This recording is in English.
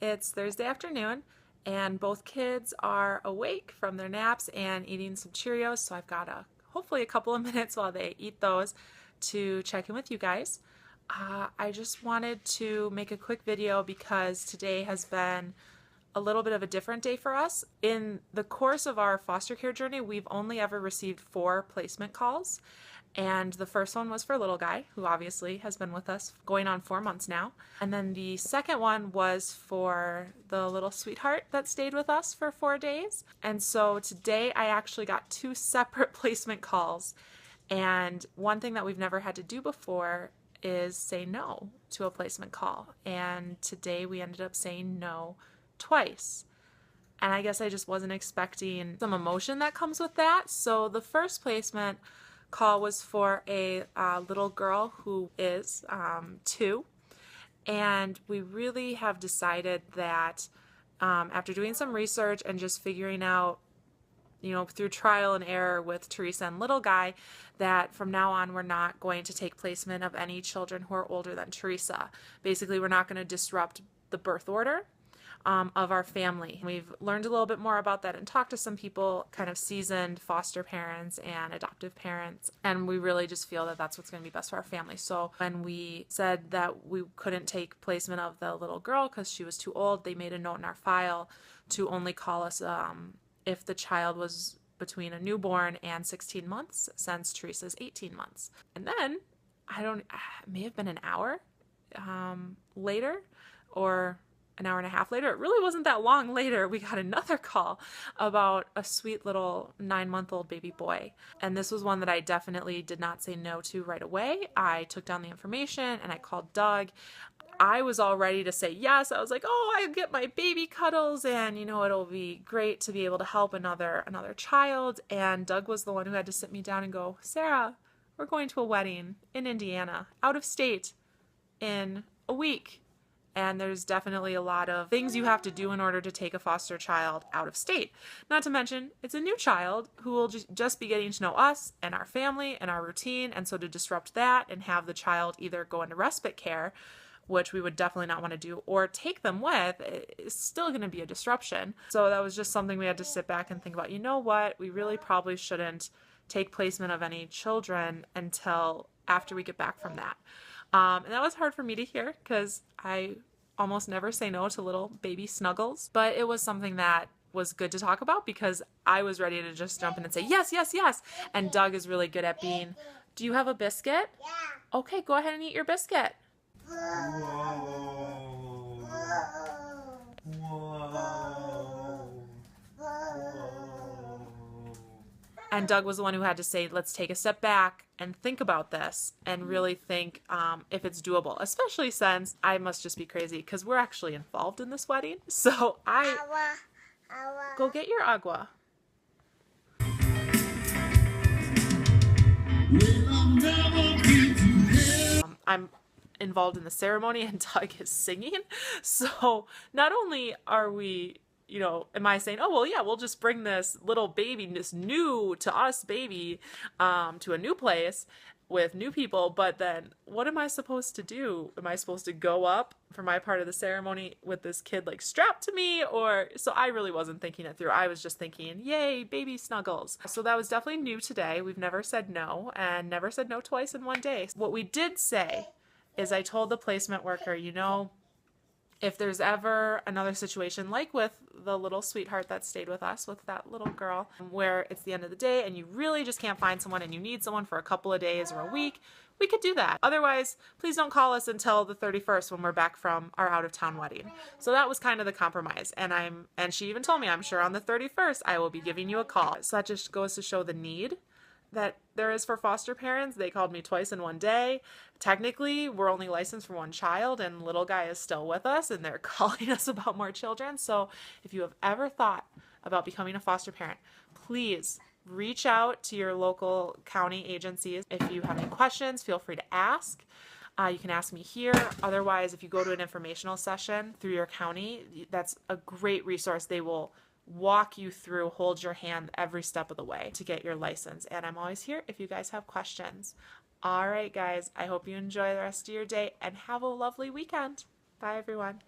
It's Thursday afternoon and both kids are awake from their naps and eating some Cheerios, so I've got hopefully a couple of minutes while they eat those to check in with you guys. I just wanted to make a quick video because today has been a little bit of a different day for us. In the course of our foster care journey, we've only ever received 4 placement calls. And the first one was for little guy, who obviously has been with us going on 4 months now. And then the second one was for the little sweetheart that stayed with us for 4 days. And so today I actually got 2 separate placement calls. And one thing that we've never had to do before is say no to a placement call. And today we ended up saying no twice. And I guess I just wasn't expecting some emotion that comes with that. So the first placement call was for a little girl who is 2, and we really have decided that after doing some research and just figuring out, through trial and error with Teresa and little guy, that from now on we're not going to take placement of any children who are older than Teresa. Basically, we're not going to disrupt the birth order of our family. We've learned a little bit more about that and talked to some people, kind of seasoned foster parents and adoptive parents, and we really just feel that that's what's going to be best for our family. So when we said that we couldn't take placement of the little girl because she was too old, they made a note in our file to only call us if the child was between a newborn and 16 months, since Teresa's 18 months. And then, it may have been an hour later, or an hour and a half later, it really wasn't that long later, we got another call about a sweet little 9-month-old baby boy. And this was one that I definitely did not say no to right away. I took down the information and I called Doug. I was all ready to say yes. I was like, oh, I get my baby cuddles and it'll be great to be able to help another child. And Doug was the one who had to sit me down and go, Sarah, we're going to a wedding in Indiana, out of state, in a week. And there's definitely a lot of things you have to do in order to take a foster child out of state. Not to mention, it's a new child who will just be getting to know us and our family and our routine. And so to disrupt that and have the child either go into respite care, which we would definitely not want to do, or take them with, is still going to be a disruption. So that was just something we had to sit back and think about. You know what? We really probably shouldn't take placement of any children until after we get back from that. And that was hard for me to hear because I almost never say no to little baby snuggles, but it was something that was good to talk about because I was ready to just jump in and say yes, yes, yes. And Doug is really good at being, do you have a biscuit? Yeah. Okay, go ahead and eat your biscuit. Whoa. Whoa. Whoa. And Doug was the one who had to say, let's take a step back and think about this and really think if it's doable, especially since I must just be crazy because we're actually involved in this wedding. So go get your agua. I'm involved in the ceremony and Doug is singing. So not only are we, am I saying, oh, well, yeah, we'll just bring this little baby, this new to us baby, to a new place with new people, but then what am I supposed to do? Am I supposed to go up for my part of the ceremony with this kid like strapped to me? So I really wasn't thinking it through. I was just thinking, yay, baby snuggles. So that was definitely new today. We've never said no, and never said no twice in one day. What we did say is I told the placement worker, if there's ever another situation like with the little sweetheart that stayed with us, with that little girl, where it's the end of the day and you really just can't find someone and you need someone for a couple of days or a week, we could do that. Otherwise, please don't call us until the 31st when we're back from our out-of-town wedding. So that was kind of the compromise. And she even told me, I'm sure on the 31st I will be giving you a call. So that just goes to show the need that there is for foster parents. They called me twice in one day. Technically, we're only licensed for one child and little guy is still with us and they're calling us about more children. So if you have ever thought about becoming a foster parent, please reach out to your local county agencies. If you have any questions, feel free to ask. You can ask me here. Otherwise, if you go to an informational session through your county, that's a great resource. They will walk you through, hold your hand every step of the way to get your license. And I'm always here if you guys have questions. All right, guys, I hope you enjoy the rest of your day and have a lovely weekend. Bye, everyone.